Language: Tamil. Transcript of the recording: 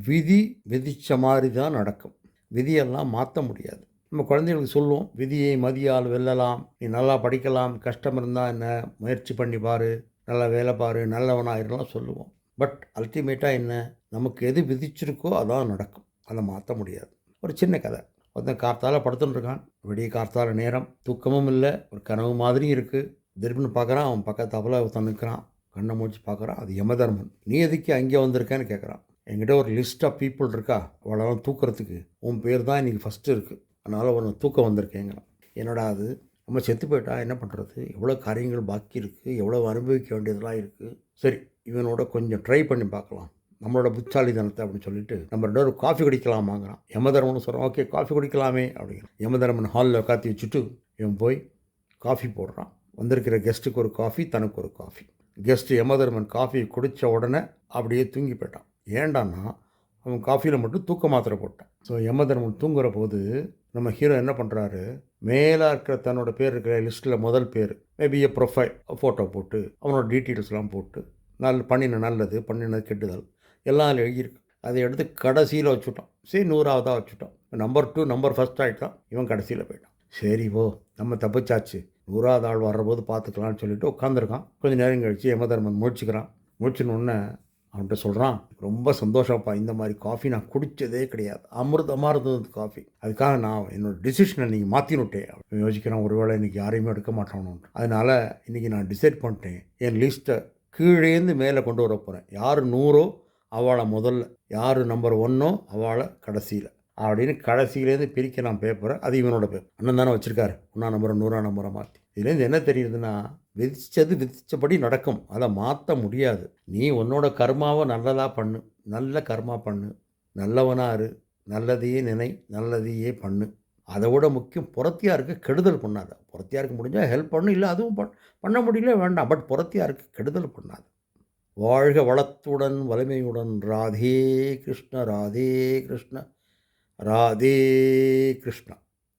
விதி விதித்த மாதிரி தான் நடக்கும். விதியெல்லாம் மாற்ற முடியாது. நம்ம குழந்தைகளுக்கு சொல்லுவோம், விதியை மதியால் வெல்லலாம், நீ நல்லா படிக்கலாம், கஷ்டம் இருந்தால் என்ன, முயற்சி பண்ணி பாரு, நல்லா வேலை பாரு, நல்லவனாயிரலாம் சொல்லுவோம். பட் அல்டிமேட்டாக என்ன, நமக்கு எது விதிச்சிருக்கோ அதான் நடக்கும். அதை மாற்ற முடியாது. ஒரு சின்ன கதை. ஒருத்தன் கார்த்தால படுத்துன்னு இருக்கான். விடிய கார்த்தால நேரம், தூக்கமும் இல்லை, ஒரு கனவு மாதிரியும் இருக்குது. திரும்பின்னு பார்க்குறான், அவன் பக்கத்தாப்புல ஒருத்தன் நிற்கிறான். கண்ணை மூடிச்சு பார்க்குறான், அது யமதர்மன். நீ எதுக்கு அங்கே வந்திருக்கேன்னு கேட்குறான். என்கிட்ட ஒரு லிஸ்ட் ஆஃப் பீப்புள் இருக்கா, அவ்வளோலாம் தூக்குறதுக்கு, உன் பேர் தான் இன்றைக்கி ஃபஸ்ட்டு இருக்குது, அதனால் உன்னை தூக்கம் வந்திருக்கேங்கிறான். என்னடா அது, நம்ம செத்து போயிட்டா என்ன பண்ணுறது, எவ்வளோ காரியங்கள் பாக்கி இருக்குது, எவ்வளோ அனுபவிக்க வேண்டியதெல்லாம் இருக்குது. சரி, இவனோட கொஞ்சம் ட்ரை பண்ணி பார்க்கலாம், நம்மளோட புத்தாலிதனத்தை அப்படின்னு சொல்லிட்டு நம்ம 2 பேரும் காஃபி குடிக்கலாமாங்கிறான். யமதர்மன் சொல்கிறான், ஓகே காஃபி குடிக்கலாமே அப்படிங்கிறான். யமதர்மன் ஹாலில் உட்காத்தி வச்சுட்டு இவன் போய் காஃபி போடுறான். வந்திருக்கிற கெஸ்ட்டுக்கு ஒரு காஃபி, தனக்கு ஒரு காஃபி. கெஸ்ட்டு யமதர்மன் காஃபி குடித்த உடனே அப்படியே தூங்கி போயிட்டான். ஏண்டான்னா அவன் காஃபியில் மட்டும் தூக்க மாத்திரை போட்டான். ஸோ யமதர்மன் தூங்குற போது நம்ம ஹீரோ என்ன பண்ணுறாரு, மேலே இருக்கிற தன்னோட பேர் இருக்கிற லிஸ்ட்டில் முதல் பேர், மேபி ஏ ப்ரொஃபைல் ஃபோட்டோ போட்டு அவனோட டீட்டெயில்ஸ்லாம் போட்டு பண்ணின நல்லது, பண்ணினது கெட்டுதல் எல்லாம் அதில் எழுதியிருக்கு. அதை எடுத்து கடைசியில் வச்சுட்டான். சரி 100ஆவதாக வச்சுட்டான். நம்பர் 2 நம்பர் ஃபஸ்ட் ஆகிட்டான். இவன் கடைசியில் போயிட்டான். சரி நம்ம தப்பிச்சாச்சு, 100ஆவது ஆள் வர்றபோது பார்த்துக்கலான்னு சொல்லிட்டு உட்காந்துருக்கான். கொஞ்சம் நேரம் கழித்து யமதர்மன் முழிச்சுக்கிறான். முழிச்சினோடனே அவன்கிட்ட சொல்கிறான், ரொம்ப சந்தோஷம்ப்பா, இந்த மாதிரி காஃபி நான் குடித்ததே கிடையாது, அமிர்தமாக இருந்தது காஃபி, அதுக்காக நான் என்னோடய டிசிஷனை நீங்கள் மாற்றினுட்டேன். யோசிக்கிறான், ஒருவேளை இன்றைக்கி யாரையுமே எடுக்க மாட்டானு. அதனால் இன்றைக்கி நான் டிசைட் பண்ணிட்டேன், என் லிஸ்ட்டை கீழேந்து மேலே கொண்டு வர போகிறேன். யார் 100ஓ அவளை முதல்ல, யார் நம்பர் 1ஓ அவளை கடைசியில் அப்படின்னு கடைசியிலேருந்து பிரிக்க நான் பேப்பரை. அது இவனோட பேப்பர். அண்ணன் தானே வச்சுருக்காரு, 1ஆம் நம்பரை 100ஆம் நம்பரை மாற்றி. இதுலேருந்து என்ன தெரியுதுன்னா, விதித்தபடி நடக்கும், அதை மாற்ற முடியாது. நீ உன்னோட கர்மாவை நல்லதாக பண்ணு, நல்ல கர்மா பண்ணு, நல்லவனாக இரு, நல்லதையே நினை, நல்லதையே பண்ணு. அதை விட முக்கியம், புறத்தியாருக்கு கெடுதல் பண்ணாத. புறத்தியாருக்கு முடிஞ்சால் ஹெல்ப் பண்ணு, இல்லை அதுவும் பண்ண முடியல வேண்டாம், பட் புறத்தியாருக்கு கெடுதல் பண்ணாத. வாழ்க வளத்துடன் வலிமையுடன். ராதே கிருஷ்ண, ராதே கிருஷ்ண, ராதே கிருஷ்ணா.